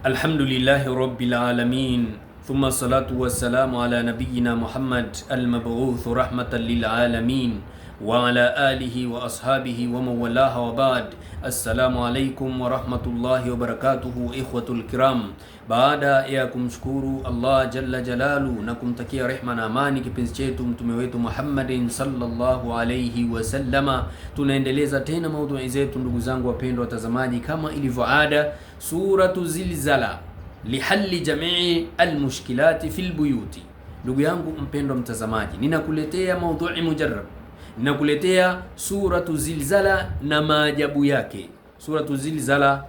Alhamdulillahi rabbil alamin thumma salatu wassalamu ala nabiyyina Muhammad al-mab'uth rahmatan lil alamin wa ala alihi wa ashabihi wa mawalaha wa ba'd. Assalamu alaikum wa rahmatullahi wa barakatuhu, ikhwatul kiram. Baada ya kumshukuru Allah jalla jalalu na kumtakia rehma na amani kipenzi chetu mtume wetu Muhammadin sallallahu alayhi wasallama, tunaendeleza tena maudhui zetu, ndugu zangu wapendwa watazamaji, kama ilivyo ada, suratu Zilzala lihalli jamii almushkilati fil buyuti. Ndugu yangu mpendwa mtazamaji, ninakuletea maudhui mujarrab, ninakuletea suratu Zilzala na maajabu yake. Suratu Zilzala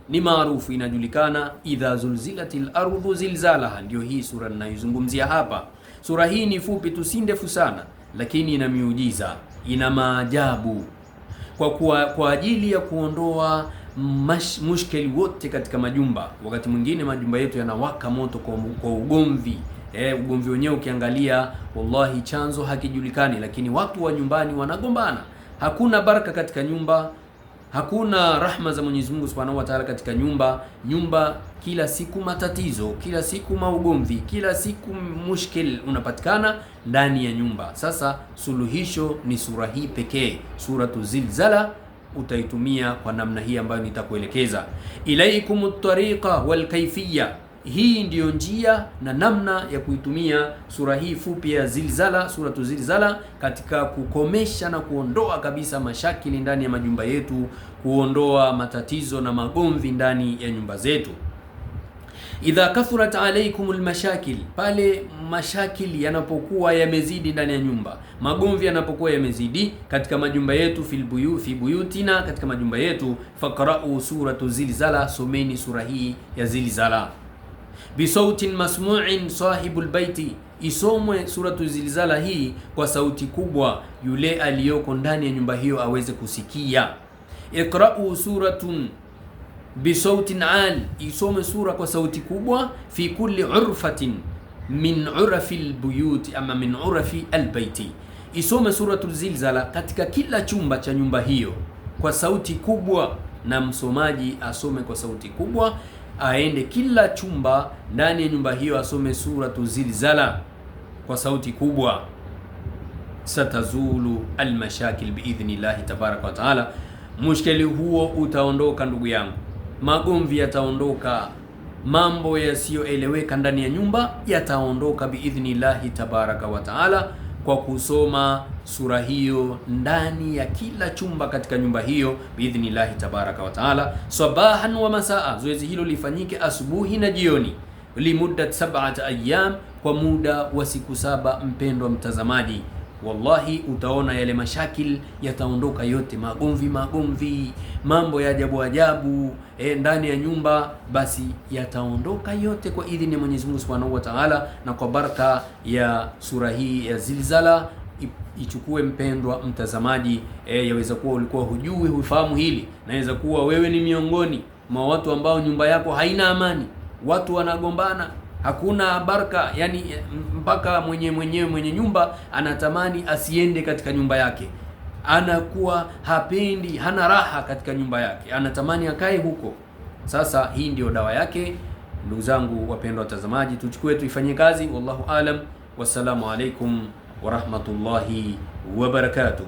ni maarufu, inajulikana, idha zulzilatil ardhu zilzalaha, ndio hii sura ninayozungumzia hapa. Sura hii ni fupi tu, si ndefu sana, lakini ina miujiza, ina maajabu kwa ajili ya kuondoa mushkeli wote katika majumba. Wakati mwingine majumba yetu yanawaka moto kwa ugomvi. Ugomvi wenyewe ukiangalia, wallahi chanzo hakijulikani, lakini watu wa nyumbani wanagombana. Hakuna baraka katika nyumba, hakuna rahma za Mwenyezi Mungu Subhanahu wa Ta'ala katika nyumba. Kila siku matatizo, kila siku maugomvi, kila siku mushkil unapatikana ndani ya nyumba. Sasa suluhisho ni sura hii pekee, suratu Zilzala. Utaitumia kwa namna hii ambayo nitakuelekeza. Ilaikumut tariqa wal kayfiyya, hii ndiyo njia na namna ya kuitumia sura hii fupi ya Zilzala, suratu Zilzala, katika kukomesha na kuondoa kabisa mashakili ndani ya majumba yetu, kuondoa matatizo na magomvi ndani ya nyumba zetu. Idha kathurat alaykum almashakil, pale mashakili yanapokuwa yamezidi ndani ya nyumba, magomvi yanapokuwa yamezidi katika majumba yetu, fi buyutina, katika majumba yetu, faqra'u suratu Zilzala, someni sura hii ya Zilzala. Bisautin masmu'in sahibul baiti, isomwe suratu Zilzala hii kwa sauti kubwa, yule aliyoko ndani ya nyumba hiyo aweze kusikia. Iqra'u suratun bisautin al, isome sura kwa sauti kubwa, fi kulli urfatin min urafi albuyuti, ama min urafi albayti, isome suratu Zilzala katika kila chumba cha nyumba hiyo kwa sauti kubwa, na msomaji asome kwa sauti kubwa, aende kila chumba ndani ya nyumba hiyo asome suratu Zilzala kwa sauti kubwa. Satazulu almashakil biidhnillahi tabaraka wa taala, mushkeli huo utaondoka ndugu yangu, magomvi yataondoka, mambo yasiyoeleweka ndani ya nyumba yataondoka biidhnillahi tabaraka wa taala, kwa kusoma sura hiyo ndani ya kila chumba katika nyumba hiyo biidhnillahi tabaraka wa taala, sabahan wa masaa. Zoezi hilo lifanyike asubuhi na jioni, limuddat 7 ayyam, kwa muda wa siku 7. Mpendwa mtazamaji, wallahi utaona yale mashakil yataondoka yote, magomvi, mambo ya ajabu ndani ya nyumba, basi yataondoka yote kwa idhini ya Mwenyezi Mungu Subhanahu wa Ta'ala, na kwa baraka ya sura hii ya Zilzala. Ichukue mpendwa mtazamaji, yaweza kuwa ulikuwa hujui, hufahamu hili, na yaweza kuwa wewe ni miongoni mwa watu ambao nyumba yako haina amani, watu wanagombana, hakuna baraka, yani mpaka mwenye nyumba anatamani asiende katika nyumba yake, anakuwa hapendi, hana raha katika nyumba yake, anatamani akae huko. Sasa hii ndio dawa yake. Ndugu zangu wapendwa watazamaji, tuchukue tuifanyie kazi. Wallahu alam, wassalamu alaikum wa rahmatullahi wa barakatuh.